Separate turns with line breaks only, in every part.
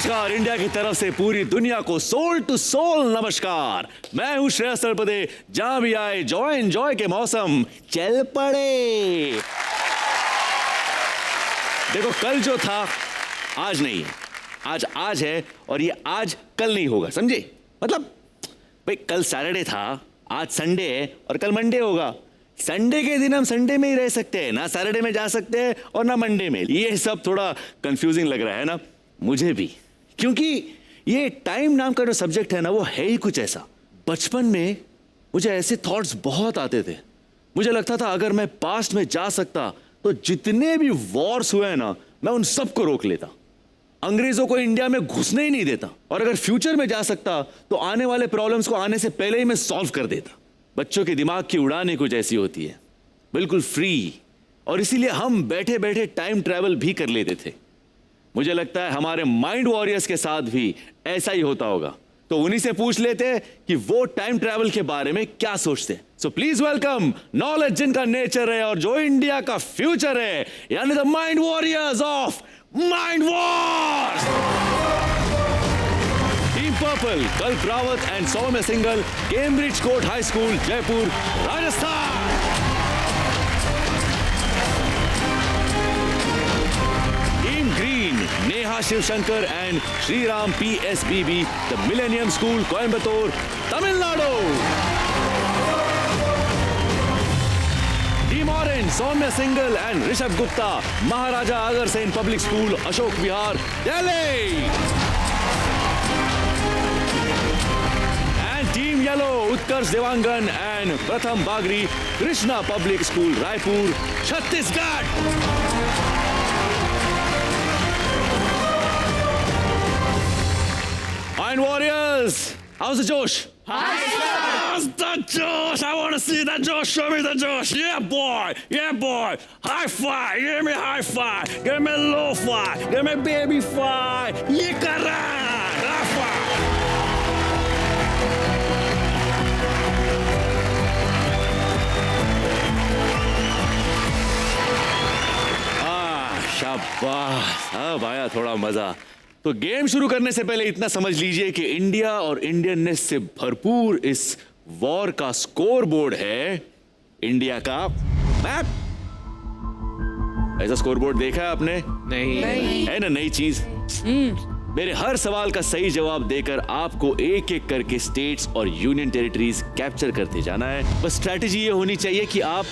नमस्कार इंडिया की तरफ से पूरी दुनिया को सोल टू सोल नमस्कार। मैं हूं श्रेयस तलपदे। जहां भी आए एंजॉय के मौसम चल पड़े। देखो कल जो था आज नहीं है, आज है और ये आज कल नहीं होगा, समझे? मतलब भाई कल सैटरडे था, आज संडे है और कल मंडे होगा। संडे के दिन हम संडे में ही रह सकते हैं ना, सैटरडे में जा सकते हैं और ना मंडे में। ये सब थोड़ा कंफ्यूजिंग लग रहा है ना मुझे भी, क्योंकि ये टाइम नाम का जो सब्जेक्ट है ना वो है ही कुछ ऐसा। बचपन में मुझे ऐसे थॉट्स बहुत आते थे। मुझे लगता था अगर मैं पास्ट में जा सकता तो जितने भी वॉर्स हुए हैं ना मैं उन सबको रोक लेता, अंग्रेजों को इंडिया में घुसने ही नहीं देता, और अगर फ्यूचर में जा सकता तो आने वाले प्रॉब्लम्स को आने से पहले ही मैं सॉल्व कर देता। बच्चों के दिमाग की उड़ान ही कुछ ऐसी होती है, बिल्कुल फ्री, और इसीलिए हम बैठे बैठे टाइम ट्रैवल भी कर लेते थे। मुझे लगता है हमारे माइंड वॉरियर्स के साथ भी ऐसा ही होता होगा। तो उन्हीं से पूछ लेते हैं कि वो टाइम ट्रैवल के बारे में क्या सोचते हैं। सो प्लीज वेलकम नॉलेज जिनका नेचर है और जो इंडिया का फ्यूचर है, यानी the mind warriors of mind wars. Team purple Kalp Rawat and Saumya Singhal, Cambridge court high school, Jaipur, Rajasthan. Team green Neha Shivshankar and Shriram PSBB, the millennium school, Coimbatore, Tamil Nadu. Team orange Saumya Singhal and Rishabh Gupta, Maharaja Agrasen public school, Ashok Vihar, Delhi. And team yellow Utkarsh Dewangan and प्रथम बागरी, Krishna public school, Raipur, Chhattisgarh. Mind Warriors, how's the Josh?
Hi, sir.
How's the Josh? I want to see the Josh. Show me the Josh. Yeah, boy. Yeah, boy. High five. Give me high five. Give me low five. Give me baby five. Yeah, correct. High five. शाबाश, अब आया थोड़ा मजा। तो game शुरू करने से पहले इतना समझ लीजिए कि इंडिया और इंडियननेस से भरपूर इस वॉर का स्कोर बोर्ड है इंडिया का मैप। ऐसा स्कोर बोर्ड देखा है आपने?
नहीं।
है ना नई चीज। मेरे हर सवाल का सही जवाब देकर आपको एक एक करके स्टेट्स और यूनियन टेरिटरीज कैप्चर करते जाना है। बस स्ट्रैटेजी ये होनी चाहिए कि आप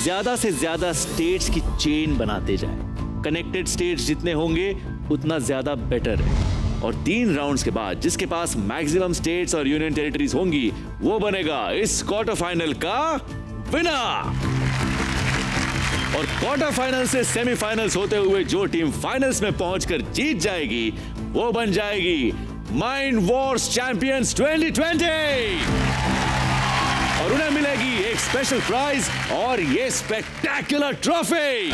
ज्यादा से ज्यादा स्टेट्स की चेन बनाते जाएं। कनेक्टेड स्टेट्स जितने होंगे उतना ज्यादा बेटर है, और 3 राउंड्स के बाद जिसके पास मैक्सिमम स्टेट्स और यूनियन टेरिटरीज होंगी वो बनेगा इस क्वार्टर फाइनल का विनर। और क्वार्टर फाइनल से सेमीफाइनल्स होते हुए जो टीम फाइनल्स में पहुंचकर जीत जाएगी वो बन जाएगी माइंड वॉर्स चैंपियंस 2020, और उन्हें मिलेगी एक स्पेशल प्राइज और ये स्पेक्टेकुलर ट्रॉफी।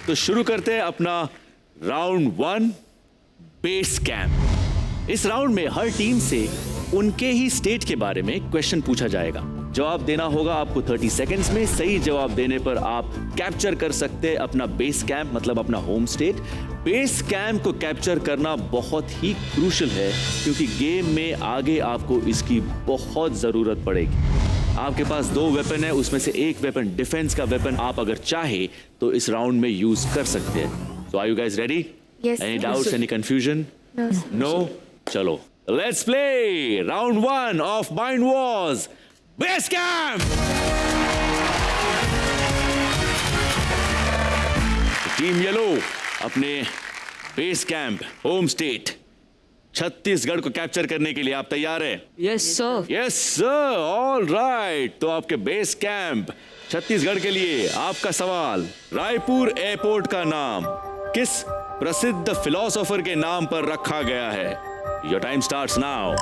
तो शुरू करते हैं अपना राउंड 1 बेस कैंप। इस राउंड में हर टीम से उनके ही स्टेट के बारे में क्वेश्चन पूछा जाएगा। जवाब देना होगा आपको 30 सेकंड्स में। सही जवाब देने पर आप कैप्चर कर सकते हैं अपना बेस कैंप, मतलब अपना होम स्टेट। बेस कैंप को कैप्चर करना बहुत ही क्रूशियल है, क्योंकि गेम में आगे आपको इसकी बहुत जरूरत पड़ेगी। आपके पास 2 वेपन है, उसमें से एक वेपन डिफेंस का वेपन आप अगर चाहे तो इस राउंड में यूज कर सकते हैं। So are you guys ready?
Yes.
Any doubts, any confusion? No? चलो let's play round 1 of mind wars base camp. Team yellow अपने base camp home state Chhattisgarh को कैप्चर करने के लिए आप तैयार हैं?
Yes sir.
Yes sir, all right. तो आपके बेस कैंप छत्तीसगढ़ के लिए आपका सवाल, रायपुर एयरपोर्ट का नाम किस प्रसिद्ध फिलोसोफर के नाम पर रखा गया है? Your time starts now.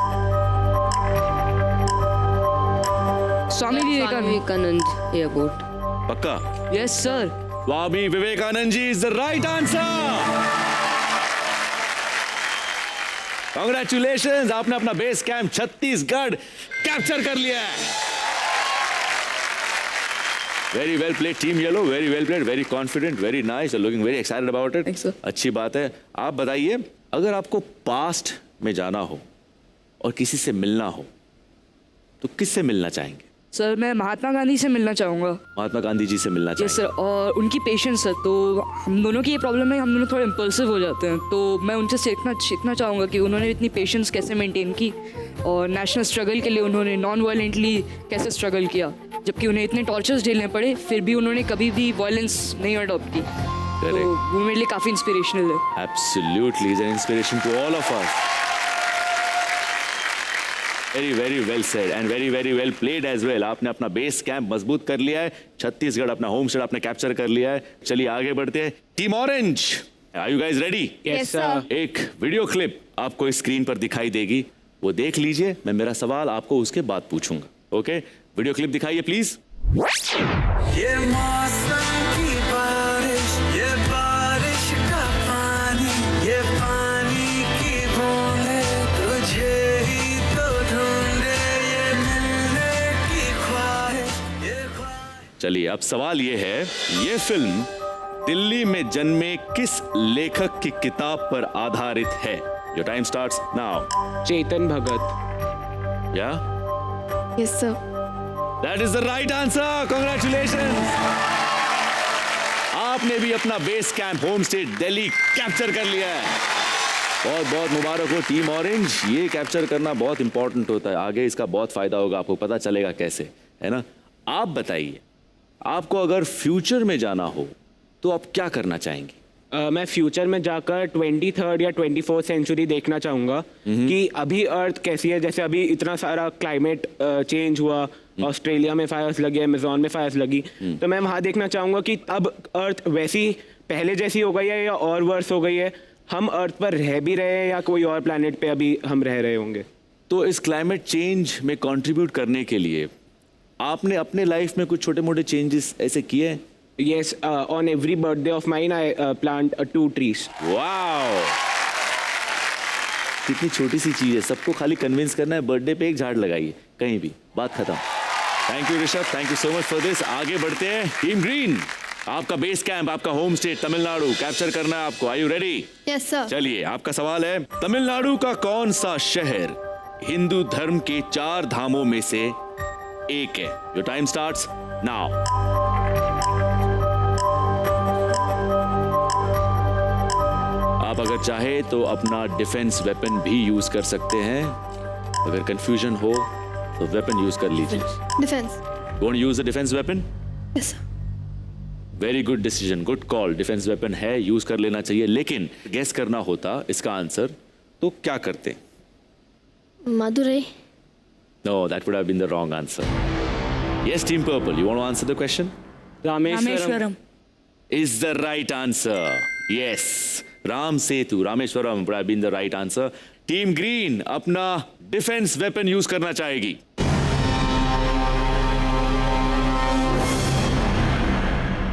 Swami Vivekananda airport.
पक्का?
Yes sir.
Swami Vivekananda ji is the right answer. Congratulations, आपने अपना बेस कैंप छत्तीसगढ़ कैप्चर कर लिया है। Very well played team yellow, very well played, very confident, very nice, looking very excited about it.
Thanks, sir.
अच्छी बात है। आप बताइए, अगर आपको पास्ट में जाना हो और किसी से मिलना हो तो किससे मिलना चाहेंगे?
सर मैं महात्मा गांधी से मिलना चाहूँगा।
महात्मा गांधी जी से मिलना
यस
चाहेंगे।
सर, और उनकी पेशेंस सर, तो हम दोनों की ये प्रॉब्लम है, हम दोनों थोड़े इम्पल्सिव हो जाते हैं, तो मैं उनसे सीखना चाहूँगा कि उन्होंने इतनी पेशेंस कैसे मेंटेन की और नेशनल स्ट्रगल के लिए उन्होंने नॉन वायलेंटली कैसे स्ट्रगल किया, जबकि उन्हें इतने टॉर्चर्स झेलने पड़े फिर भी उन्होंने कभी भी वायलेंस नहीं अडॉप्ट की। तो वो मेरे लिए काफ़ी इंस्पिरेशनल है।
Absolutely, is an inspiration to all of us. Very, very well said and very, very well played as well. आपने अपना बेस कैंप मजबूत कर लिया है, छत्तीसगढ़ अपना होम स्टेट आपने कैप्चर कर लिया है। चलिए आगे बढ़ते हैं। Team orange, are you guys ready?
Yes, sir.
एक वीडियो क्लिप आपको इस स्क्रीन पर दिखाई देगी, वो देख लीजिए। मैं मेरा सवाल आपको उसके बाद पूछूंगा। ओके, वीडियो क्लिप दिखाइए प्लीज।
ये मौसम की बारिश, ये बारिश का पानी, ये पानी की बूंदें तुझे ही तो ढूंढे, ये मिलने की ख्वाहिश, ये ख्वाहिश।
चलिए अब सवाल ये है, ये फिल्म दिल्ली में जन्मे किस लेखक की किताब पर आधारित है? Your time starts now.
Chetan Bhagat.
या
Yes, sir.
That is the right answer, congratulations. आपने भी अपना base camp home state Delhi capture कर लिया है। बहुत बहुत मुबारक हो टीम ऑरेंज। ये कैप्चर करना बहुत इंपॉर्टेंट होता है, आगे इसका बहुत फायदा होगा, आपको पता चलेगा कैसे, है ना? आप बताइए, आपको अगर फ्यूचर में जाना हो तो आप क्या करना चाहेंगे?
मैं फ्यूचर में जाकर 23rd या 24th सेंचुरी देखना चाहूँगा कि अभी अर्थ कैसी है। जैसे अभी इतना सारा क्लाइमेट चेंज हुआ, ऑस्ट्रेलिया में फायर्स लगी, अमेजोन में फायर्स लगी, तो मैं वहाँ देखना चाहूँगा कि अब अर्थ वैसी पहले जैसी हो गई है या और वर्स हो गई है, हम अर्थ पर रह भी रहे हैं या कोई और प्लैनेट पे अभी हम रह रहे होंगे।
तो इस क्लाइमेट चेंज में कंट्रीब्यूट करने के लिए आपने अपने लाइफ में कुछ छोटे मोटे चेंजेस ऐसे किए हैं?
Yes, on every birthday of mine, I plant 2 trees.
Wow, कितनी छोटी सी चीज है, सबको खाली कन्विंस करना है बर्थडे पे एक झाड़ लगाइए, कहीं भी, बात खत्म। Thank you Rishabh, thank you so much for this. आगे बढ़ते हैं। टीम ग्रीन, आपका बेस कैंप, आपका होम स्टेट तमिलनाडु कैप्चर करना है आपको। Are you ready?
Yes, sir.
चलिए, आपका सवाल है, तमिलनाडु का कौन सा शहर हिंदू धर्म के 4 धामों में से एक है? Your time starts now. आप अगर चाहे तो अपना डिफेंस वेपन भी यूज कर सकते हैं, अगर कंफ्यूजन हो तो वेपन यूज कर लीजिए।
Defense.
Don't use the defence weapon.
Yes, sir.
Very good decision, good call. Defence weapon है, यूज कर लेना चाहिए, लेकिन गेस करना होता इसका आंसर तो क्या करते?
Madurai.
No, that would have been the wrong answer. Yes team purple, you want to answer the question?
Rameswaram.
Is the right answer. Yes, Ram Setu, Rameswaram would have been the right answer. Team green अपना defence weapon use करना चाहेगी।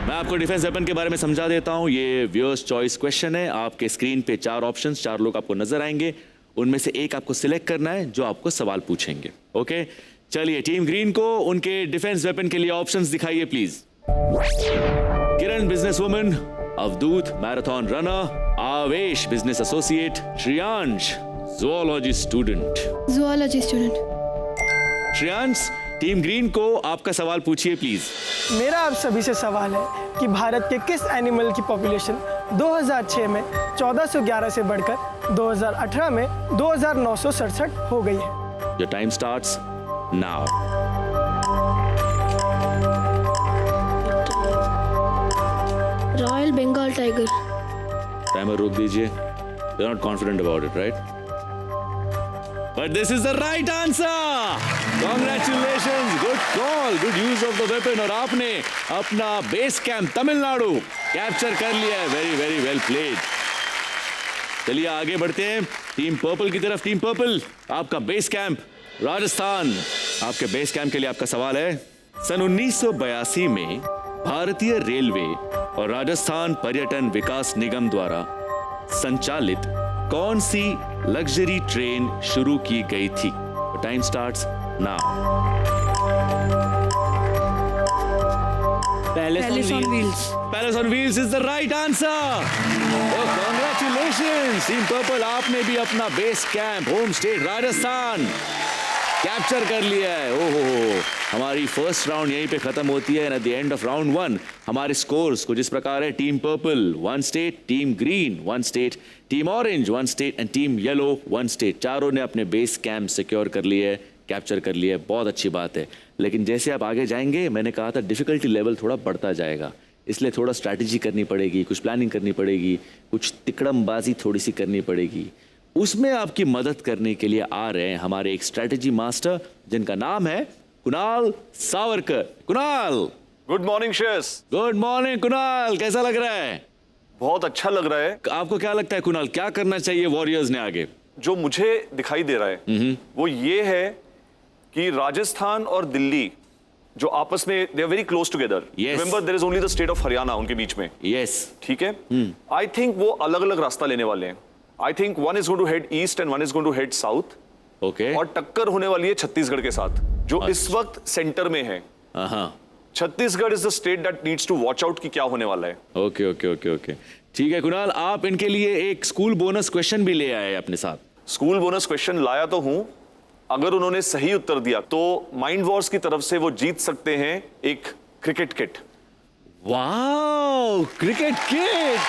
मैं आपको defence weapon के बारे में समझा देता हूं। ये व्यूअर्स चॉइस क्वेश्चन है। आपके स्क्रीन पे 4 ऑप्शंस, 4 लोग आपको नजर आएंगे, उनमें से एक आपको सिलेक्ट करना है जो आपको सवाल पूछेंगे। ओके, चलिए टीम ग्रीन को उनके डिफेंस वेपन के लिए ऑप्शंस दिखाइए please. Kiran business woman, Avdhoot marathon runner, Avesh business associate, Shreyansh zoology student.
Zoology student.
Shreyansh, team green को आपका सवाल पूछिए प्लीज।
मेरा आप सभी से सवाल है कि भारत के किस एनिमल की पॉपुलेशन 2006 में 1411 से बढ़कर 2018 में 2967 हो गई है?
Your time starts now.
Royal Bengal tiger.
Timer रोक दीजिए। You're not confident about it, right? But this is the right answer. Congratulations, good call, good use of the weapon. और आपने अपना बेस कैंप तमिलनाडु कैप्चर कर लिया है। Very very well played. चलिए आगे बढ़ते हैं टीम पर्पल की तरफ। टीम पर्पल, आपका बेस कैंप राजस्थान। आपके बेस कैंप के लिए आपका सवाल है, सन 1982 में भारतीय रेलवे और राजस्थान पर्यटन विकास निगम द्वारा संचालित कौन सी लग्जरी ट्रेन शुरू की गई थी? Time starts now.
Palace on wheels.
Palace on wheels is the right answer. Oh, congratulations, Team Purple. आपने भी अपना base camp home state Rajasthan capture कर लिया है। ओहो, हमारी फर्स्ट राउंड यहीं पे खत्म होती है। And at the end of round 1 हमारे स्कोर्स कुछ इस प्रकार है। Team purple 1 state, team green 1 state, team orange 1 state and team yellow 1 state. चारों ने अपने बेस कैंप सिक्योर कर लिए है, कैप्चर कर लिया है। बहुत अच्छी बात है। लेकिन जैसे आप आगे जाएंगे, मैंने कहा था डिफिकल्टी लेवल थोड़ा बढ़ता जाएगा, इसलिए थोड़ा स्ट्रैटेजी करनी पड़ेगी, कुछ प्लानिंग करनी पड़ेगी, कुछ तिकड़मबाजी थोड़ी सी करनी पड़ेगी। उसमें आपकी मदद करने के लिए आ रहे हैं हमारे एक स्ट्रैटेजी मास्टर जिनका नाम है Kunal Savarkar. Kunal,
good morning Shreyas.
Good morning Kunal, कैसा लग रहा है?
बहुत अच्छा लग रहा है।
आपको क्या लगता है कुणाल, क्या करना चाहिए वॉरियर्स ने आगे?
जो मुझे दिखाई दे रहा है वो ये है कि राजस्थान और दिल्ली जो आपस में they are very close together.
Yes.
Remember there is only the state of Haryana उनके बीच में।
यस,
ठीक है। आई थिंक वो अलग अलग रास्ता लेने वाले हैं। I think one is going to head east and one is going to head south.
Okay.
और टक्कर होने वाली है छत्तीसगढ़ के साथ जो इस वक्त सेंटर में है।
हाँ,
Chhattisgarh is the state that needs to watch out कि क्या होने वाला है।
ओके ओके ओके ओके, ठीक है कुणाल, आप इनके लिए एक स्कूल बोनस क्वेश्चन भी ले आए अपने साथ।
स्कूल बोनस क्वेश्चन लाया तो हूं, अगर उन्होंने सही उत्तर दिया तो माइंड वॉर्स की तरफ से वो जीत सकते हैं एक cricket kit.
Wow, cricket kit.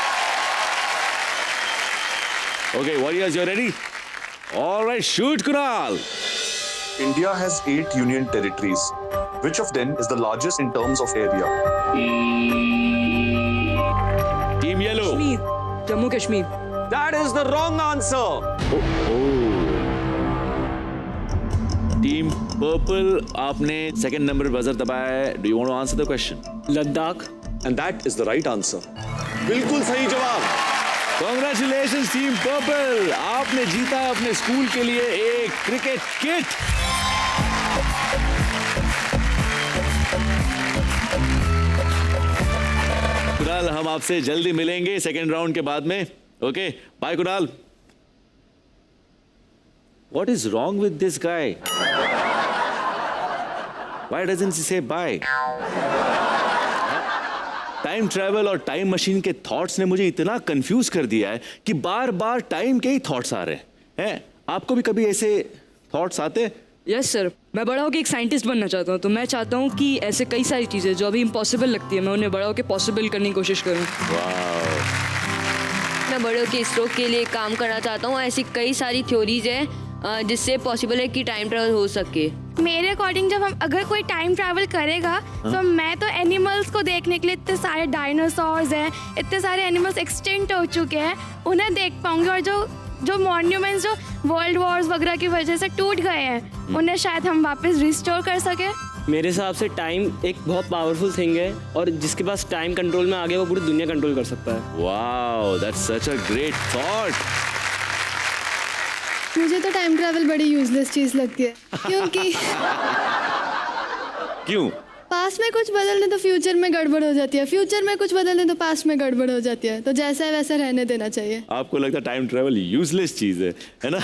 Okay warriors, you ready? Alright, shoot Kunal.
India has 8 union territories. Which of them is the largest in terms of area?
Team yellow.
Kashmir, Jammu Kashmir.
That is the wrong answer.
Team purple, आपने second number buzzer दबाया है। Do you want to answer the question?
Ladakh.
And that is the right answer. बिल्कुल सही जवाब।
Congratulations team purple, आपने जीता अपने school के लिए एक क्रिकेट किट। कुणाल, हम आपसे जल्दी मिलेंगे सेकेंड राउंड के बाद में। Okay, bye Kunal. What is wrong with this guy? Why doesn't he say bye? Time travel और टाइम मशीन के थॉट्स ने मुझे इतना कंफ्यूज कर दिया है कि बार बार टाइम के ही थॉट्स आ रहे हैं। आपको भी कभी ऐसे थॉट्स आते?
यस सर, मैं बड़ा होकर एक साइंटिस्ट बनना चाहता हूँ। तो मैं चाहता हूँ कि ऐसे कई सारी चीज़ें जो अभी इम्पॉसिबल लगती है, मैं उन्हें बड़ा होकर पॉसिबल करने की कोशिश करूँ।
मैं बड़ों के स्ट्रोक के लिए काम करना चाहता हूँ। ऐसी कई सारी थ्योरीज है जिससे पॉसिबल है कि टाइम ट्रैवल हो सके।
मेरे अकॉर्डिंग जब हम अगर कोई टाइम ट्रैवल करेगा तो मैं तो एनिमल्स को देखने के लिए, इतने सारे डायनासोर्स हैं, इतने सारे एनिमल्स एक्सटिंक्ट हो चुके हैं, उन्हें देख पाऊंगी। और जो मॉन्यूमेंट्स जो वर्ल्ड वॉर्स वगैरह की वजह से टूट गए हैं, उन्हें शायद हम वापस रिस्टोर कर सके।
मेरे हिसाब से टाइम एक बहुत पावरफुल थिंग है और जिसके पास टाइम कंट्रोल में आ गया वो पूरी दुनिया कंट्रोल कर सकता है।
Wow, that's such a great thought.
मुझे तो टाइम ट्रैवल बड़ी यूजलेस चीज़ लगती है, क्योंकि
क्यों?
पास्ट में कुछ बदल दें तो फ्यूचर में गड़बड़ हो जाती है, फ्यूचर में कुछ बदल दें तो पास्ट में गड़बड़ हो जाती है। तो जैसा है वैसा रहने देना चाहिए।
आपको लगता है टाइम ट्रैवल यूजलेस चीज है ना?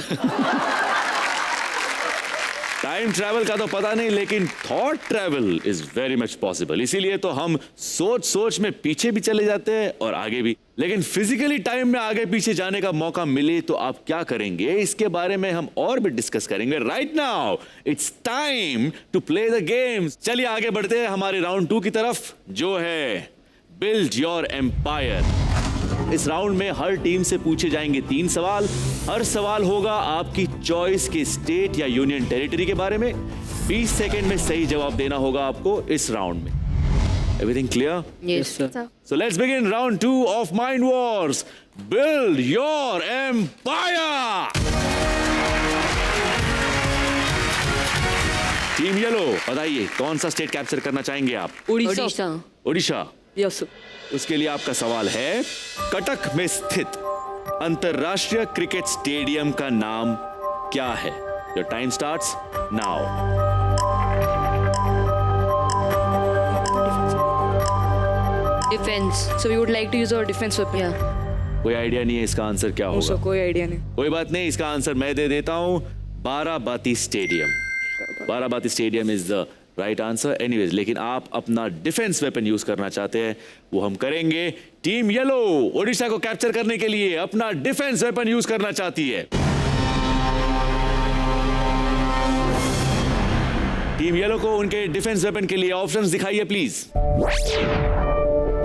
टाइम ट्रैवल का तो पता नहीं, लेकिन thought travel is very much possible. इसीलिए तो हम सोच सोच में पीछे भी चले जाते हैं और आगे भी। लेकिन फिजिकली टाइम में आगे पीछे जाने का मौका मिले तो आप क्या करेंगे, इसके बारे में हम और भी डिस्कस करेंगे। Right now it's time to play the games. चलिए आगे बढ़ते हैं हमारे राउंड 2 की तरफ, जो है बिल्ड योर एम्पायर। इस राउंड में हर टीम से पूछे जाएंगे 3 सवाल। हर सवाल होगा आपकी चॉइस के स्टेट या यूनियन टेरिटरी के बारे में। 20 सेकेंड में सही जवाब देना होगा आपको इस राउंड में। Everything clear?
Yes
So let's begin round 2 of Mind Wars. Build your empire. Team yellow, बताइए कौन सा स्टेट कैप्चर करना चाहेंगे आप?
उड़ीसा।
ओडिशा।
यस।
उसके लिए आपका सवाल है, कटक में स्थित अंतरराष्ट्रीय क्रिकेट स्टेडियम का नाम क्या है? Your time starts now.
Defence.
So we would like to use our defense weapon.
या
कोई आइडिया नहीं है इसका आंसर क्या
No, sir,
होगा?
कोई आइडिया नहीं।
कोई बात नहीं, इसका आंसर मैं दे देता हूं। Barabati stadium. Barabati stadium is the right answer anyways, लेकिन आप अपना डिफेंस वेपन यूज करना चाहते हैं, वो हम करेंगे। टीम येलो ओडिशा को कैप्चर करने के लिए अपना डिफेंस वेपन यूज करना चाहती है। टीम येलो को उनके डिफेंस वेपन के लिए ऑप्शंस दिखाइए please.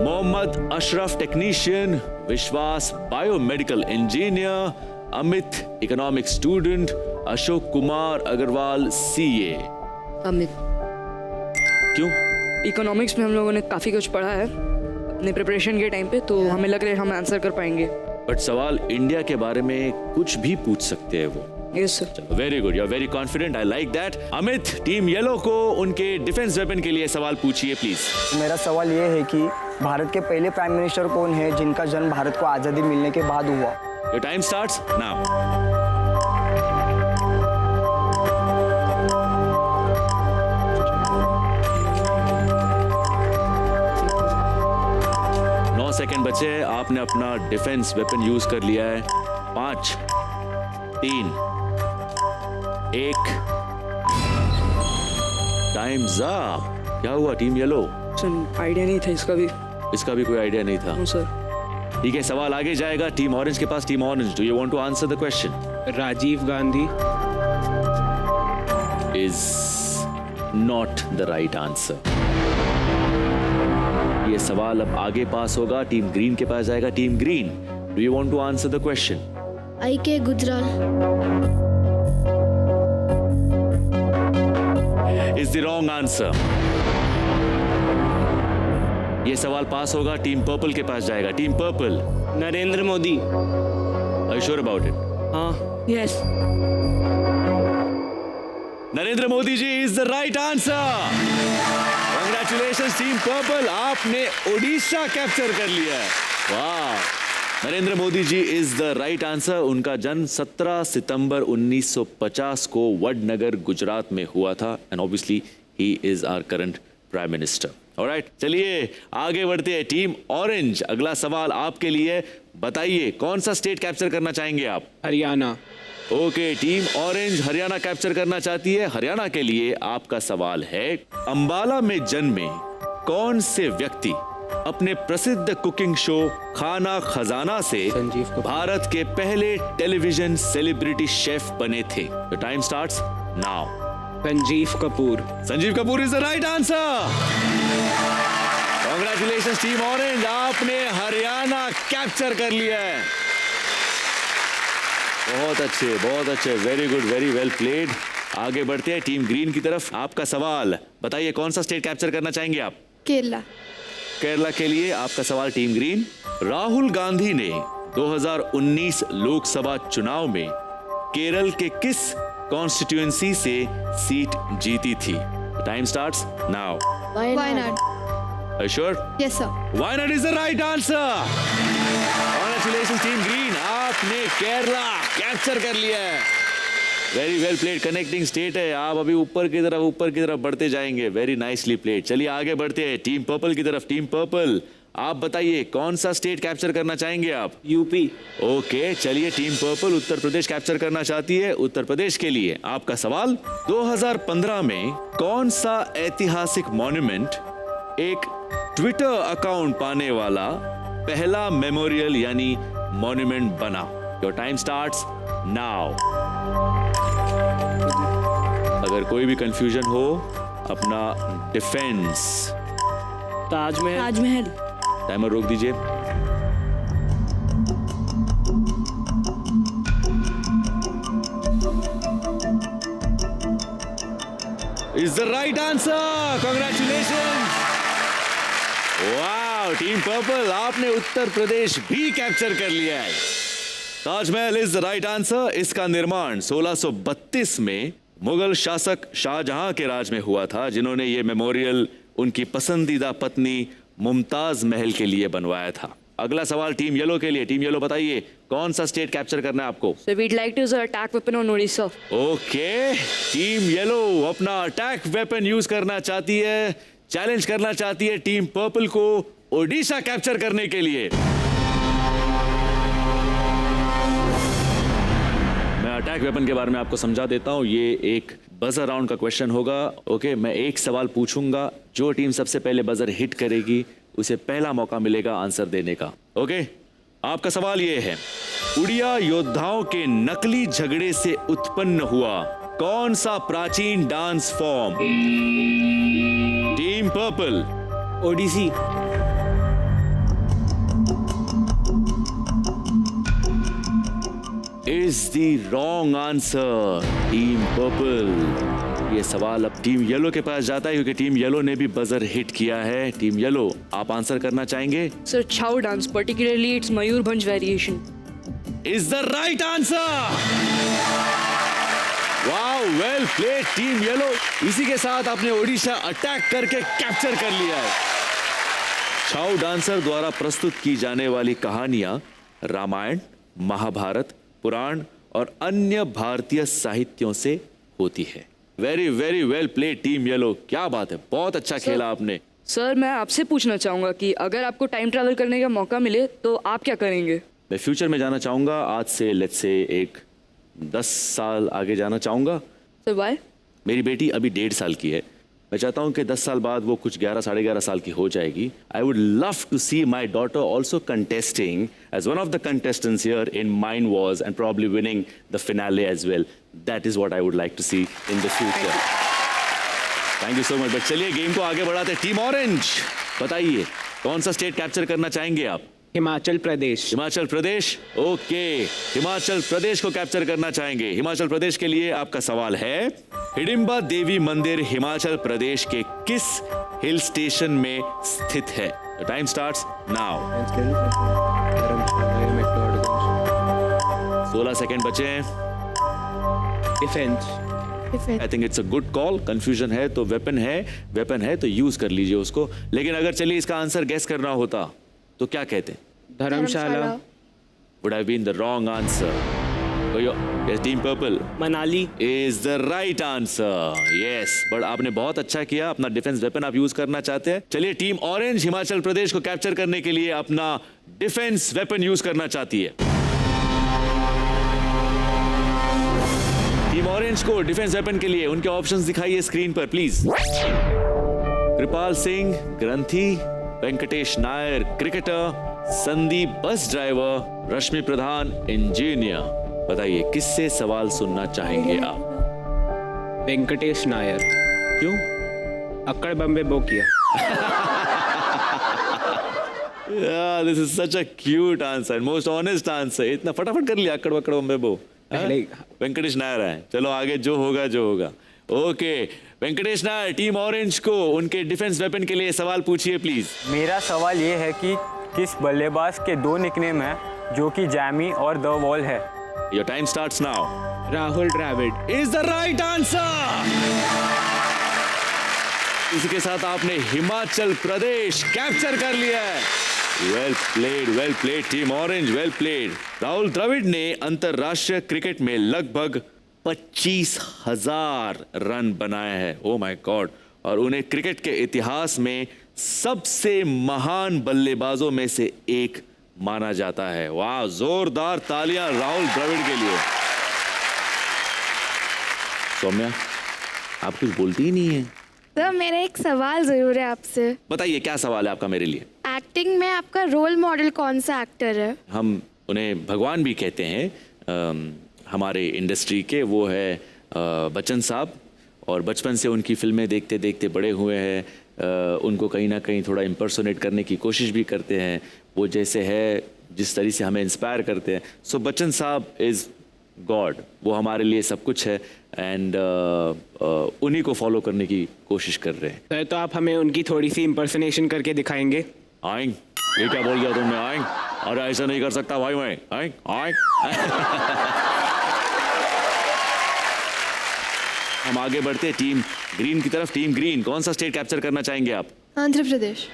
Mohammad Ashraf technician, Vishwas biomedical engineer, Amit economic student, Ashok Kumar Agarwal CA.
Amit,
क्यों?
इकोनॉमिक्स में हम लोगों ने काफ़ी कुछ पढ़ा है अपने प्रिपरेशन के टाइम पे, तो हमें लग रहा है हम आंसर कर पाएंगे।
बट सवाल इंडिया के बारे में कुछ भी पूछ सकते हैं वो।
Yes sir.
Very good, you are very confident, I like that. Amit, team yellow को उनके डिफेंस वेपन के लिए सवाल पूछिए प्लीज।
मेरा सवाल ये है कि भारत के पहले प्राइम मिनिस्टर कौन है जिनका जन्म भारत को आज़ादी मिलने के बाद हुआ?
Your time starts now. 9 second बचे हैं, आपने अपना डिफेंस वेपन यूज कर लिया है। 5, 3, 1, टाइम्स अप। क्या हुआ टीम येलो?
सर आइडिया नहीं था
इसका भी कोई आइडिया नहीं था।
No sir.
ठीक है, सवाल आगे जाएगा टीम ऑरेंज के पास। Team orange, do you want to answer the question?
Rajiv Gandhi
is not the right answer. ये सवाल अब आगे पास होगा, टीम ग्रीन के पास जाएगा। Team green, do you want to answer the question?
I.K. Gujral
is the wrong answer. ये सवाल पास होगा, टीम पर्पल के पास जाएगा। Team purple,
Narendra Modi.
Are you sure about it?
हाँ।
Yes.
Narendra Modi ji is the right answer. Congratulations team purple, आपने Odisha capture कर लिया है। वाह, Narendra Modi ji is the right answer. उनका जन्म 17 सितंबर 1950 को वडनगर गुजरात में हुआ था, and obviously he is our current prime minister. Alright, चलिए आगे बढ़ते हैं। टीम ऑरेंज, अगला सवाल आपके लिए। बताइए कौन सा स्टेट कैप्चर करना चाहेंगे आप?
Haryana.
Okay, team orange Haryana capture करना चाहती है। हरियाणा के लिए आपका सवाल है, अंबाला में जन्मे कौन से व्यक्ति अपने प्रसिद्ध कुकिंग शो खाना खजाना से
संजीव कपूर।
भारत के पहले टेलीविजन सेलिब्रिटी शेफ बने थे? The time starts now.
Sanjeev Kapoor.
Sanjeev Kapoor is the right answer. Congratulations team orange, आपने हरियाणा कैप्चर कर लिया है। बहुत अच्छे, very good, very well played. आगे बढ़ते हैं टीम ग्रीन की तरफ। आपका सवाल, बताइए कौन सा स्टेट कैप्चर करना चाहेंगे आप?
केरला।
केरला के लिए आपका सवाल टीम ग्रीन। राहुल गांधी ने 2019 लोकसभा चुनाव में केरल के किस कॉन्स्टिट्यूएंसी से सीट जीती थी? Time starts now.
Wayanad.
Are you sure?
Yes sir.
Wayanad is the right answer. Congratulations team green, आपने केरला कैप्चर कर लिया है। Very well played, connecting state है। आप अभी ऊपर की तरफ बढ़ते जाएंगे। Very nicely played. चलिए आगे बढ़ते हैं टीम पर्पल की तरफ। टीम पर्पल, आप बताइए कौन सा स्टेट कैप्चर करना चाहेंगे आप?
यूपी।
ओके, चलिए team purple Uttar Pradesh capture करना चाहती है। उत्तर प्रदेश के लिए आपका सवाल, 2015 में कौन सा ऐतिहासिक मॉन्यूमेंट एक ट्विटर अकाउंट पाने वाला पहला मेमोरियल यानी मॉन्यूमेंट बना? Your time starts now. अगर कोई भी कंफ्यूजन हो, अपना डिफेंस।
ताजमहल।
टाइमर रोक दीजिए। Is the right answer. Congratulations. वाह, टीम पर्पल, आपने उत्तर प्रदेश भी कैप्चर कर लिया है। Taj Mahal is the right answer. इसका निर्माण 1632 में मुगल शासक शाहजहां के राज में हुआ था, जिन्होंने ये मेमोरियल उनकी पसंदीदा पत्नी मुमताज महल के लिए बनवाया था। अगला सवाल टीम येलो के लिए। टीम येलो, बताइए कौन सा स्टेट कैप्चर करना है आपको?
So we'd like to use our attack weapon on Odisha.
Okay, team yellow अपना अटैक वेपन यूज करना चाहती है, चैलेंज करना चाहती है टीम पर्पल को ओडिशा कैप्चर करने के लिए। मैं अटैक वेपन के बारे में आपको समझा देता हूं। ये एक बजर राउंड का क्वेश्चन होगा। ओके, मैं एक सवाल पूछूंगा, जो टीम सबसे पहले बजर हिट करेगी उसे पहला मौका मिलेगा आंसर देने का। ओके, आपका सवाल ये है, उड़िया योद्धाओं के नकली झगड़े से उत्पन्न हुआ कौन सा प्राचीन dance form? Team purple.
Odissi.
Is the wrong answer, team purple. ये सवाल अब टीम येलो के पास जाता है क्योंकि टीम येलो ने भी बजर हिट किया है। टीम येलो, आप आंसर करना चाहेंगे?
Sir Chhau dance, particularly it's Mayurbhanj variation.
Is the right answer. Wow, well played team yellow. इसी के साथ आपने ओडिशा अटैक करके कैप्चर कर लिया है। छाऊ डांसर द्वारा प्रस्तुत की जाने वाली कहानियां रामायण, महाभारत, पुराण और अन्य भारतीय साहित्यों से होती है। Very very well played team yellow, क्या बात है, बहुत अच्छा खेला आपने।
सर मैं आपसे पूछना चाहूँगा कि अगर आपको टाइम ट्रैवल करने का मौका मिले तो आप क्या करेंगे?
मैं फ्यूचर में जाना चाहूंगा, आज से लेट्स से एक 10 साल आगे जाना चाहूंगा।
Sir why?
मेरी बेटी अभी 1.5 साल की है, मैं चाहता हूं कि 10 साल बाद वो कुछ 11 साढ़े 11 साल की हो जाएगी। I would love to see my daughter also contesting as one of the contestants here in Mind Wars and probably winning the finale as well. That is what I would like to see in the future. Thank you so much. But चलिए game को आगे बढ़ाते। Team orange, बताइए कौन सा state capture करना चाहेंगे आप?
हिमाचल प्रदेश।
हिमाचल प्रदेश, ओके, हिमाचल प्रदेश को कैप्चर करना चाहेंगे। हिमाचल प्रदेश के लिए आपका सवाल है, हिडिंबा देवी मंदिर हिमाचल प्रदेश के किस हिल स्टेशन में स्थित है? Time starts now. 16 सेकेंड बचे हैं।
Defence.
I think it's a good call. Confusion है तो वेपन है तो यूज कर लीजिए उसको। लेकिन अगर चलिए इसका आंसर गेस करना होता तो क्या कहते?
धर्मशाला।
Would have been the wrong answer. Yes, Team Purple
Manali.
is the right answer. Yes, but आपने बहुत अच्छा किया। अपना डिफेंस वेपन आप यूज करना चाहते हैं। चलिए टीम ऑरेंज हिमाचल प्रदेश को कैप्चर करने के लिए अपना डिफेंस वेपन यूज करना चाहती है। टीम ऑरेंज को डिफेंस वेपन के लिए उनके ऑप्शंस दिखाइए स्क्रीन पर please. Kripal Singh granthi, Venkatesh Nair cricketer, Sandeep bus driver, Rashmi Pradhan engineer. बताइए किससे सवाल सुनना चाहेंगे आप?
वेंकटेश नायर।
क्यों?
अक्कड़ बम्बे बो किया।
This is such a cute answer, most honest answer. इतना फटाफट कर लिया, अक्कड़ बक्कड़ बम्बे बो। वेंकटेश नायर है। चलो आगे जो होगा जो होगा। Okay, Venkatesh Nair, team orange को उनके डिफेंस वेपन के लिए सवाल पूछिए प्लीज।
मेरा सवाल ये है कि किस बल्लेबाज के 2 निकनेम हैं जो कि जैमी और द वॉल है?
Your time starts now.
Rahul Dravid
is the right answer. इसी के साथ आपने हिमाचल प्रदेश कैप्चर कर लिया है। Well played team orange, well played. Rahul Dravid ने अंतरराष्ट्रीय क्रिकेट में लगभग 25,000 रन बनाए हैं। Oh my God. और उन्हें क्रिकेट के इतिहास में सबसे महान बल्लेबाजों में से एक माना जाता है। वाह, जोरदार तालियां राहुल द्रविड़ के लिए। सौम्या, आप कुछ बोलती ही नहीं है।
सर मेरा एक सवाल ज़रूर है आपसे।
बताइए क्या सवाल है आपका मेरे लिए?
एक्टिंग में आपका रोल मॉडल कौन सा एक्टर है?
हम उन्हें भगवान भी कहते हैं हमारे इंडस्ट्री के। वो है बच्चन साहब, और बचपन से उनकी फिल्में देखते देखते बड़े हुए हैं। उनको कहीं ना कहीं थोड़ा इम्पर्सोनेट करने की कोशिश भी करते हैं। वो जैसे है, जिस तरह से हमें इंस्पायर करते हैं। सो बच्चन साहब इज़ गॉड, वो हमारे लिए सब कुछ है। एंड उन्हीं को फॉलो करने की कोशिश कर रहे हैं।
सर तो आप हमें उनकी थोड़ी सी इम्पर्सनेशन करके दिखाएंगे?
आएंग? ये क्या बोल दिया तुमने? आएंग? अरे ऐसा नहीं कर सकता भाई मैं। आएंग आएंग। हम आगे बढ़ते टीम ग्रीन की तरफ। टीम ग्रीन, कौन सा स्टेट कैप्चर करना चाहेंगे आप?
आंध्र प्रदेश।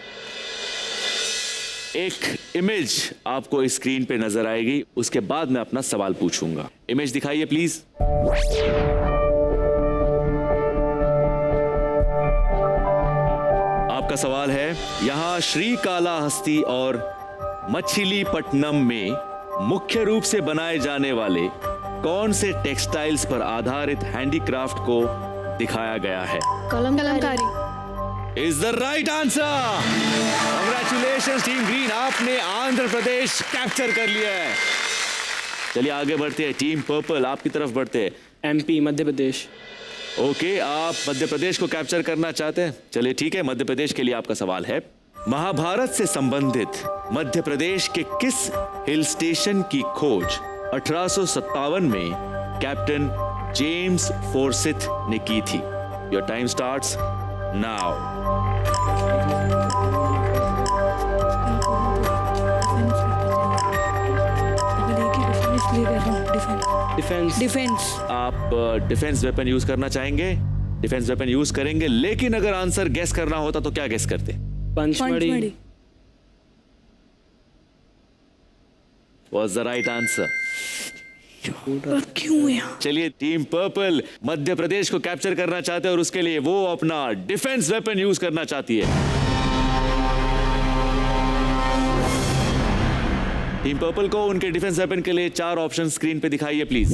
एक इमेज आपको इस स्क्रीन पे नजर आएगी, उसके बाद मैं अपना सवाल पूछूंगा। इमेज दिखाइए प्लीज। आपका सवाल है, यहां श्रीकालाहस्ती और मछलीपट्टनम में मुख्य रूप से बनाए जाने वाले कौन से टेक्सटाइल्स पर आधारित हैंडीक्राफ्ट को दिखाया गया है?
Kalamkari.
Is the right answer. Congratulations team green, आपने आंध्र प्रदेश कैप्चर कर लिया है। चलिए आगे बढ़ते हैं, टीम पर्पल आपकी तरफ बढ़ते हैं।
MP मध्य प्रदेश।
ओके, आप मध्य प्रदेश को कैप्चर करना चाहते हैं? चलिए ठीक है, मध्य प्रदेश के लिए आपका सवाल है, महाभारत से संबंधित मध्य प्रदेश के किस हिल स्टेशन की खोज 1857 में कैप्टन जेम्स फोर्सिथ ने की थी? Your time starts now.
Defence.
आप डिफेंस वेपन यूज करना चाहेंगे? डिफेंस वेपन यूज करेंगे, लेकिन अगर आंसर गेस करना होता तो क्या गेस करते?
Pachmarhi.
Was the right answer?
क्यों यार?
चलिए टीम पर्पल मध्य प्रदेश को कैप्चर करना चाहते हैं और उसके लिए वो अपना डिफेंस वेपन यूज करना चाहती है। टीम पर्पल को उनके डिफेंस वेपन के लिए 4 ऑप्शन स्क्रीन पे दिखाइए please.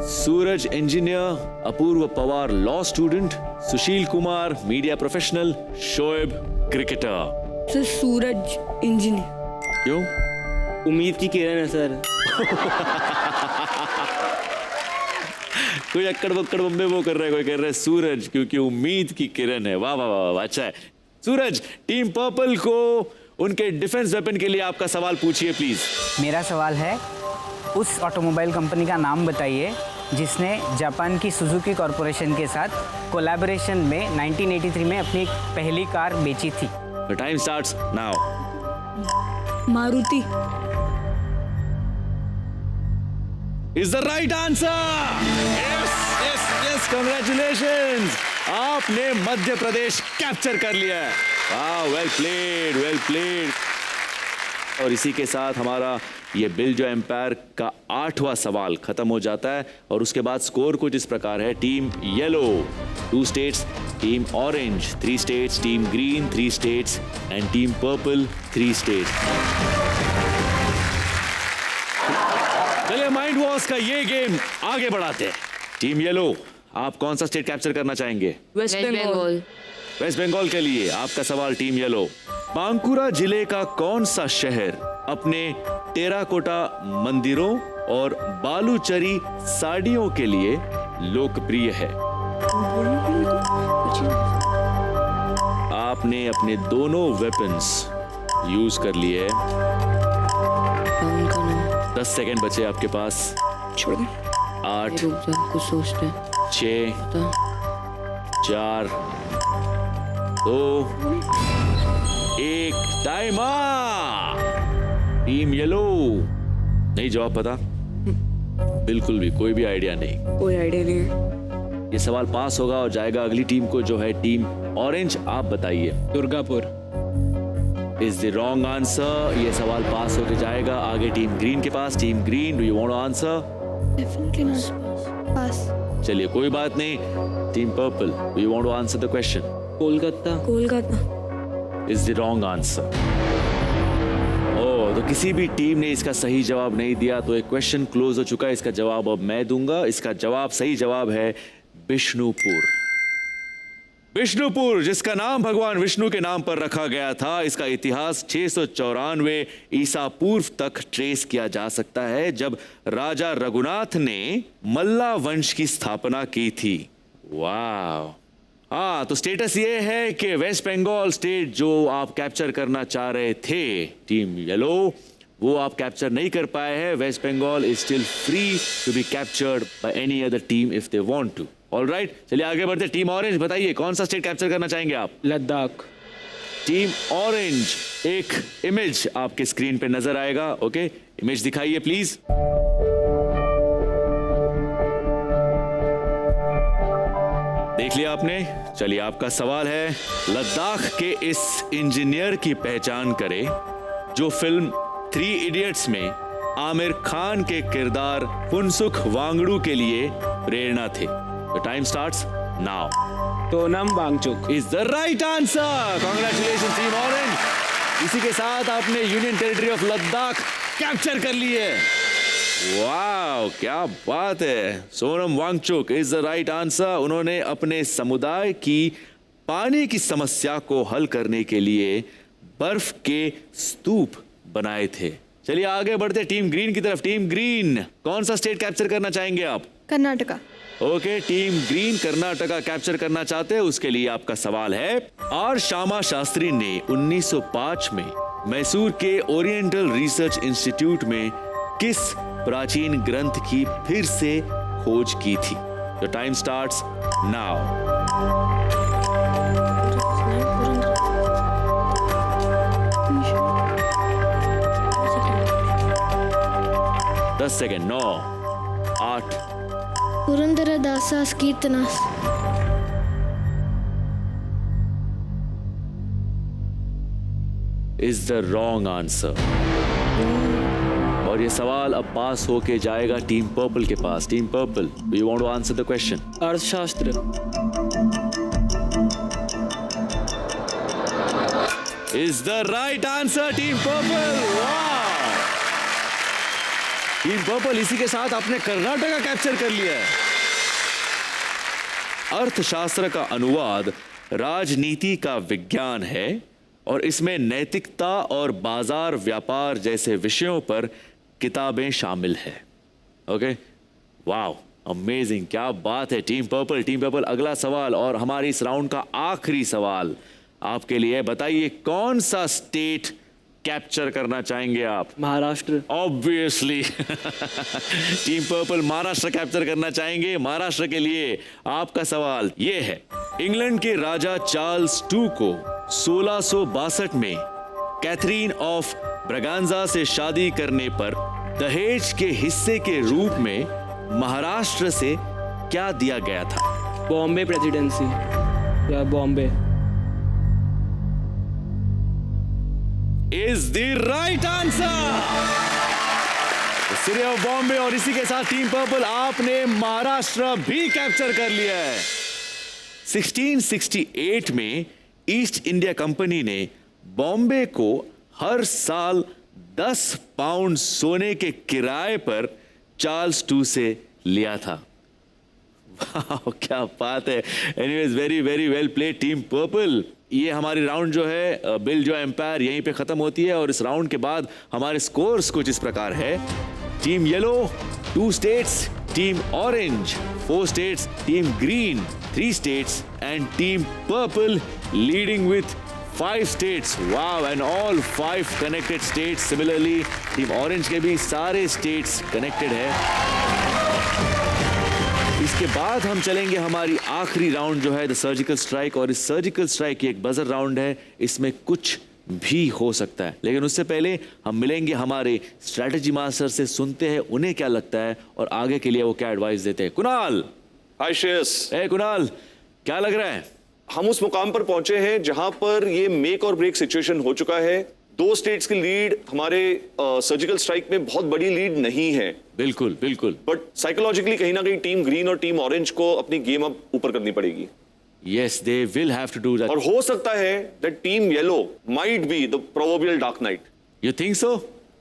Suraj engineer, Apurv Pawar law student, Sushil Kumar media professional, Shoaib cricketer.
Sir Suraj engineer.
क्यों?
उम्मीद की किरण है सर।
कोई अक्कड़ बक्कड़ बम्बे वो कर रहा है, कोई कर रहा है सूरज क्योंकि उम्मीद की किरण है। वाह वाह वाह वाह, अच्छा है। सूरज, टीम पर्पल को उनके डिफेंस वेपन के लिए आपका सवाल पूछिए प्लीज।
मेरा सवाल है, उस ऑटोमोबाइल कंपनी का नाम बताइए जिसने जापान की सुजुकी कॉरपोरेशन के साथ कोलैबोरेशन में 1983 में अपनी पहली कार बेची थी।
Time starts now.
Maruti.
Is the right answer. Yes yes yes, congratulations, आपने मध्य प्रदेश कैप्चर कर लिया है। वाह, वेल प्लेड, वेल प्लेड। और इसी के साथ हमारा ये बिल जो एम्पायर का 8वां सवाल खत्म हो जाता है और उसके बाद स्कोर कुछ इस प्रकार है। Team yellow 2 states, team orange 3 states, team green 3 states and team purple 3 states. चलिए माइंड वॉश का ये गेम आगे बढ़ाते हैं। टीम येलो, आप कौन सा स्टेट कैप्चर करना चाहेंगे?
वेस्ट बंगाल।
वेस्ट बंगाल के लिए आपका सवाल टीम येलो, बांकुरा जिले का कौन सा शहर अपने टेराकोटा मंदिरों और बालूचरी साड़ियों के लिए लोकप्रिय है? आपने अपने दोनों वेपन्स यूज कर लिए। 10 सेकेंड बचे आपके पास।
छोड़ दे।
8,
कुछ सोचते हैं।
6, 4, 2, 1, टाइम अप। टीम येलो, नहीं जवाब पता? बिल्कुल भी कोई भी आइडिया नहीं?
कोई आइडिया नहीं है।
ये सवाल पास होगा और जाएगा अगली टीम को जो है टीम ऑरेंज। आप बताइए।
Durgapur.
Is the wrong answer. ये सवाल पास होके जाएगा आगे टीम ग्रीन के पास। Team green, do you want to answer?
Definitely pass.
चलिए कोई बात नहीं। Team purple, do you want to answer the question?
Kolkata.
Is the wrong answer. Oh, तो किसी भी टीम ने इसका सही जवाब नहीं दिया, तो एक क्वेश्चन क्लोज हो चुका है। इसका जवाब अब मैं दूंगा। इसका जवाब, सही जवाब है बिष्णुपुर। विष्णुपुर, जिसका नाम भगवान विष्णु के नाम पर रखा गया था, इसका इतिहास 694 ईसा पूर्व तक ट्रेस किया जा सकता है, जब राजा रघुनाथ ने मल्ला वंश की स्थापना की थी। वाह। हाँ, तो स्टेटस ये है कि वेस्ट बंगाल स्टेट जो आप कैप्चर करना चाह रहे थे टीम येलो, वो आप कैप्चर नहीं कर पाए हैं। West Bengal is still free to be captured by any other team if they want to. Alright, चलिए आगे बढ़ते। टीम ऑरेंज, बताइए कौन सा स्टेट कैप्चर करना चाहेंगे आप?
लद्दाख।
टीम ऑरेंज, एक इमेज आपके स्क्रीन पे नजर आएगा। ओके, इमेज दिखाइए प्लीज। देख लिया आपने? चलिए आपका सवाल है, लद्दाख के इस इंजीनियर की पहचान करें जो फिल्म 3 इडियट्स में आमिर खान के किरदार फुनसुक वांगडू के लिए प्रेरणा थे। The time starts now.
Sonam Wangchuck
is the right answer. Congratulations team orange. इसी के साथ आपने union territory of Ladakh capture कर ली है। वाह, क्या बात है। Sonam Wangchuk is the right answer. उन्होंने अपने समुदाय की पानी की समस्या को हल करने के लिए बर्फ के स्तूप बनाए थे। चलिए आगे बढ़ते टीम ग्रीन की तरफ। टीम ग्रीन, कौन सा स्टेट कैप्चर करना चाहेंगे आप?
Karnataka.
Okay, team green Karnataka capture करना चाहते हैं। उसके लिए आपका सवाल है, आर श्यामा शास्त्री ने 1905 में मैसूर के ओरिएंटल रिसर्च इंस्टीट्यूट में किस प्राचीन ग्रंथ की फिर से खोज की थी? The time starts now. 10 second. 9, 8,
पुरंदरदासास कीर्तनास।
Is the wrong answer. और ये सवाल अब पास होके जाएगा टीम पर्पल के पास। Team purple, do you want to answer the question?
Arthashastra.
Is the right answer team purple. वाह, टीम पर्पल इसी के साथ आपने कर्नाटका कैप्चर कर लिया है। अर्थशास्त्र का अनुवाद राजनीति का विज्ञान है और इसमें नैतिकता और बाजार व्यापार जैसे विषयों पर किताबें शामिल है। ओके, वाओ, अमेजिंग, क्या बात है टीम पर्पल। टीम पर्पल, अगला सवाल और हमारे इस राउंड का आखिरी सवाल आपके लिए। बताइए कौन सा स्टेट कैप्चर करना चाहेंगे आप?
Maharashtra.
Obviously team purple Maharashtra capture करना चाहेंगे। महाराष्ट्र के लिए आपका सवाल ये है, इंग्लैंड के राजा चार्ल्स II को 1662 में कैथरीन ऑफ ब्रागांजा से शादी करने पर दहेज के हिस्से के रूप में महाराष्ट्र से क्या दिया गया था?
बॉम्बे प्रेसिडेंसी या Bombay.
Is the right answer, city of Bombay. और इसी के साथ टीम पर्पल आपने महाराष्ट्र भी कैप्चर कर लिया है। 1668 में ईस्ट इंडिया कंपनी ने बॉम्बे को हर साल 10 पाउंड सोने के किराए पर चार्ल्स II से लिया था। वाह, क्या बात है। Anyways, very very well played team purple. ये हमारी राउंड जो है बिल जो एम्पायर यहीं पे खत्म होती है और इस राउंड के बाद हमारे स्कोर्स कुछ इस प्रकार है। Team yellow 2 states, team orange 4 states, team green 3 states and team purple leading with 5 states. Wow, and all 5 connected states. Similarly team orange के भी सारे स्टेट्स कनेक्टेड है। इसके बाद हम चलेंगे हमारी आखिरी राउंड जो है द सर्जिकल स्ट्राइक। और इस सर्जिकल स्ट्राइक एक बजर राउंड है, इसमें कुछ भी हो सकता है। लेकिन उससे पहले हम मिलेंगे हमारे स्ट्रेटजी मास्टर से, सुनते हैं उन्हें क्या लगता है और आगे के लिए वो क्या एडवाइस देते हैं। कुणाल।
हाय श्रेयस।
कुणाल, क्या लग रहा है?
हम उस मुकाम पर पहुंचे हैं जहां पर ये मेक और ब्रेक सिचुएशन हो चुका है। 2 स्टेट्स की लीड हमारे सर्जिकल स्ट्राइक में बहुत बड़ी लीड नहीं है।
बिल्कुल बिल्कुल।
बट साइकोलॉजिकली कहीं ना कहीं टीम ग्रीन और टीम ऑरेंज को अपनी गेम अब ऊपर करनी पड़ेगी।
Yes, they will have to do that.
और हो सकता है that team yellow might be the proverbial dark knight.
You think so?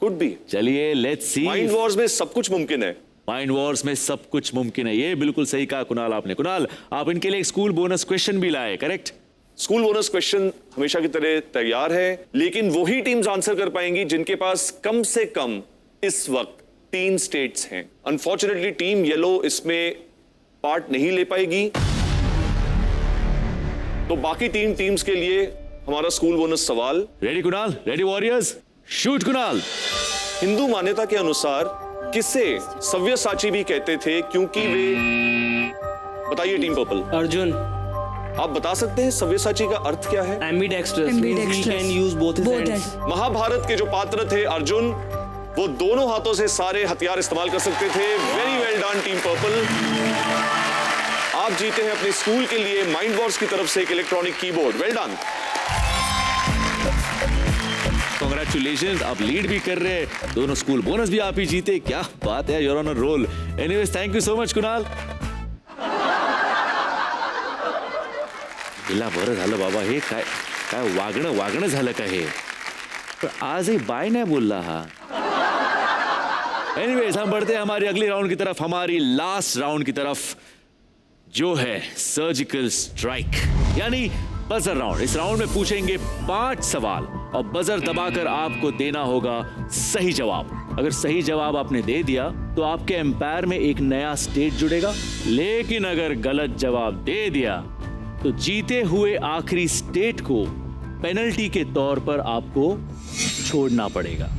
Could be.
चलिए let's see.
Mind wars में सब कुछ मुमकिन है।
Mind wars में सब कुछ मुमकिन है, ये बिल्कुल सही कहा कुणाल आपने। कुणाल, आप इनके लिए एक स्कूल बोनस क्वेश्चन भी लाए, करेक्ट?
स्कूल बोनस क्वेश्चन हमेशा की तरह तैयार है, लेकिन वही टीम्स आंसर कर पाएंगी जिनके पास कम से कम इस वक्त 3 स्टेट्स हैं। अनफॉर्चुनेटली टीम येलो इसमें पार्ट नहीं ले पाएगी, तो बाकी 3 टीम्स के लिए हमारा स्कूल बोनस सवाल।
Ready Kunal? Ready warriors? Shoot Kunal.
Hindu मान्यता के अनुसार किसे सव्यसाची भी कहते थे क्योंकि वे, बताइए टीम पर्पल।
अर्जुन।
आप बता सकते हैं सव्यसाची का अर्थ क्या है?
Ambidextrous. He can use both his hands.
Mahabharat के जो पात्र थे अर्जुन, वो दोनों हाथों से सारे हथियार इस्तेमाल कर सकते थे। Very well done team purple. आप जीते हैं अपने स्कूल के लिए माइंड वॉर्स की तरफ से एक electronic keyboard. Well done.
Congratulations, आप लीड भी कर रहे हैं, दोनों स्कूल बोनस भी आप ही जीते। क्या बात है, you're on a roll. Anyways, thank you so much Kunal. गेला बरं झालं बाबा, हे काय काय वागणं झालं का हे? पण आजही बाय नाही बोलला हा। एनीवेज हम बढ़ते हैं हमारी अगली राउंड की तरफ, हमारी लास्ट राउंड की तरफ, जो है सर्जिकल स्ट्राइक यानी बजर राउंड। इस राउंड में पूछेंगे 5 सवाल और बजर दबाकर आपको देना होगा सही जवाब। अगर सही जवाब आपने दे दिया तो आपके एम्पायर में एक नया स्टेट जुड़ेगा, लेकिन अगर गलत जवाब दे दिया तो जीते हुए आखिरी स्टेट को पेनल्टी के तौर पर आपको छोड़ना पड़ेगा।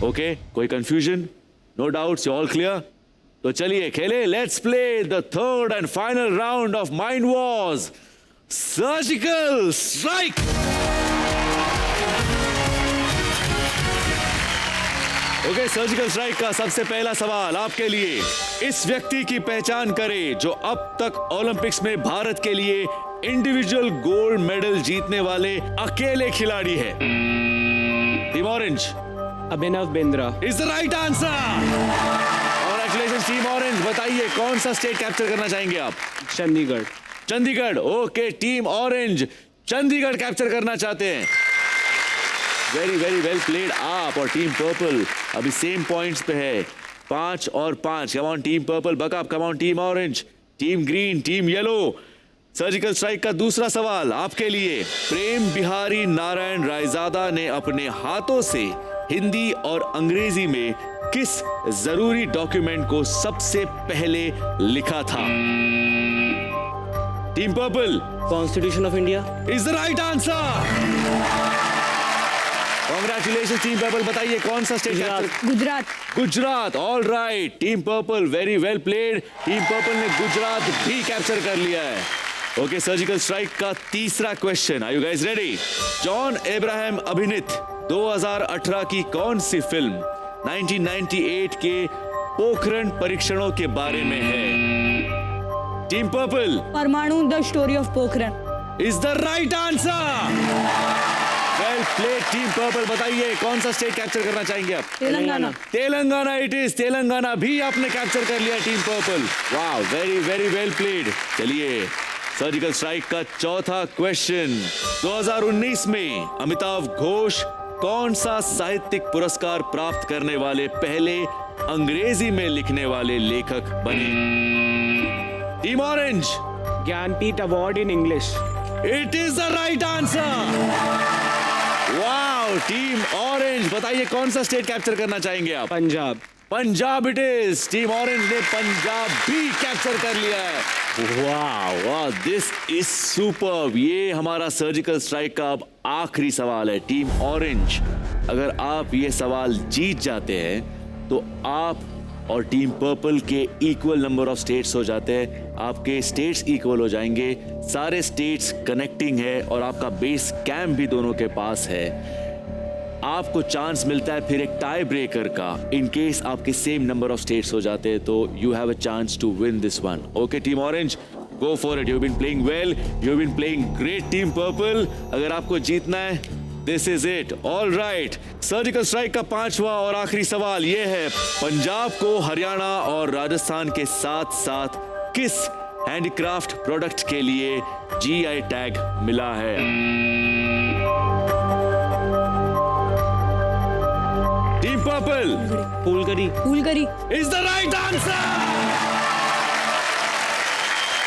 ओके, कोई confusion? No doubts, all clear? तो चलिए खेले, let's play the third and final round of mind Wars surgical strike. Okay, surgical strike का सबसे पहला सवाल आपके लिए। इस व्यक्ति की पहचान करें जो अब तक ओलंपिक्स में भारत के लिए इंडिविजुअल गोल्ड मेडल जीतने वाले अकेले खिलाड़ी है। Team orange,
Abhinav Bindra
is the right answer. Congratulations team orange. बताइए कौन सा स्टेट कैप्चर करना चाहेंगे आप?
Chandigarh.
Chandigarh, okay. Team orange Chandigarh capture करना चाहते हैं। वेरी वेरी वेल प्लेड आप। और टीम पर्पल अभी सेम पॉइंट्स पे है, 5 और 5। Come on team purple, buck up. Come on team orange, team green, team yellow. Surgical strike का दूसरा सवाल आपके लिए। प्रेम बिहारी नारायण रायजादा ने अपने हाथों से हिंदी और अंग्रेजी में किस जरूरी डॉक्यूमेंट को सबसे पहले लिखा था? Team purple,
constitution of India
is the right answer. Congratulation team purple. बताइए कौन सा state?
Gujarat.
Gujarat, all right. Team purple very well played. Team purple ने गुजरात भी कैप्चर कर लिया है। ओके, सर्जिकल स्ट्राइक का तीसरा question, are you guys ready? John Abraham अभिनीत 2018 की कौन सी फिल्म 1998 के पोखरण परीक्षणों के बारे में है? Team purple,
Parmanu the story of Pokhran
is the right answer. Well played team purple. बताइए कौन सा स्टेट कैप्चर करना चाहेंगे आप?
तेलंगाना।
Telangana it is. तेलंगाना भी आपने कैप्चर कर लिया टीम पर्पल। वाह, वेरी वेरी वेल प्लेड। चलिए, सर्जिकल स्ट्राइक का चौथा क्वेश्चन। 2019 में अमिताभ घोष कौन सा साहित्यिक पुरस्कार प्राप्त करने वाले पहले अंग्रेजी में लिखने वाले लेखक बने? Team orange,
Jnanpith award in English.
It is the right answer. Wow, team orange. बताइए कौन सा स्टेट कैप्चर करना चाहेंगे आप?
Punjab.
Punjab it is. Team orange ने पंजाब भी कैप्चर कर लिया है। वाह वाह, दिस इज सुपर्ब। ये हमारा सर्जिकल स्ट्राइक का अब आखिरी सवाल है। टीम ऑरेंज, अगर आप ये सवाल जीत जाते हैं तो आप और टीम पर्पल के इक्वल नंबर ऑफ स्टेट्स हो जाते हैं। आपके स्टेट्स इक्वल हो जाएंगे, सारे स्टेट्स कनेक्टिंग है और आपका बेस कैंप भी दोनों के पास है। आपको चांस मिलता है फिर एक टाई ब्रेकर का। इन केस आपके सेम नंबर ऑफ स्टेट्स हो जाते हैं तो you have a chance to win this one. Okay team orange, go for it. You been playing well, you been playing great team purple. अगर आपको जीतना है, this is it. All right, surgical strike का 5वां और आखिरी सवाल ये है। पंजाब को हरियाणा और राजस्थान के साथ साथ किस हैंडीक्राफ्ट प्रोडक्ट के लिए GI टैग मिला है? Team purple,
Phulkari.
Phulkari
is the right answer.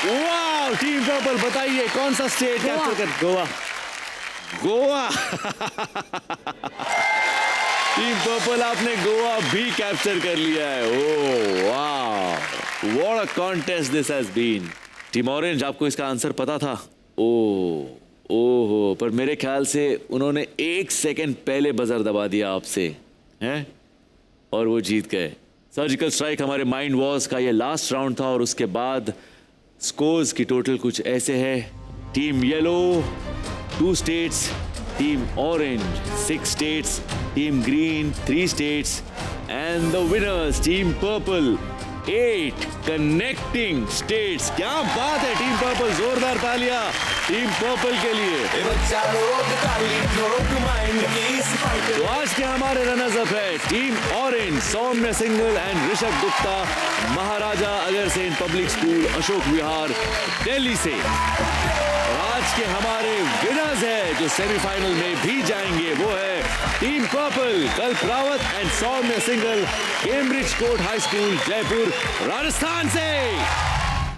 Wow, team purple बताइए कौन सा स्टेट कैप्चर कर? गोवा। गोवा। टीम पर्पल, आपने गोवा भी कैप्चर कर लिया है। ओह वाह, what a contest this has been. Team orange, आपको इसका आंसर पता था? ओहो, पर मेरे ख्याल से उन्होंने 1 सेकंड पहले बजर दबा दिया आपसे, हैं? और वो जीत गए। सर्जिकल स्ट्राइक हमारे माइंड वॉर्स का ये लास्ट राउंड था और उसके बाद स्कोर्स की टोटल कुछ ऐसे है। Team yellow 2 states, team orange 6 states, team green 3 states and the winners team purple 8 connecting states. क्या बात है टीम पर्पल, जोरदार तालियां टीम पर्पल के लिए। तो आज के हमारे रनर्स अप है team orange, Saumya Singhal and Rishabh Gupta, Maharaja Agrasen public school, Ashok Vihar, Delhi से। और आज के हमारे विनर्स है जो सेमीफाइनल में भी जाएंगे, वो है team purple Kalp Rawat and Saumya Singhal, Cambridge court high school, Jaipur, Rajasthan से।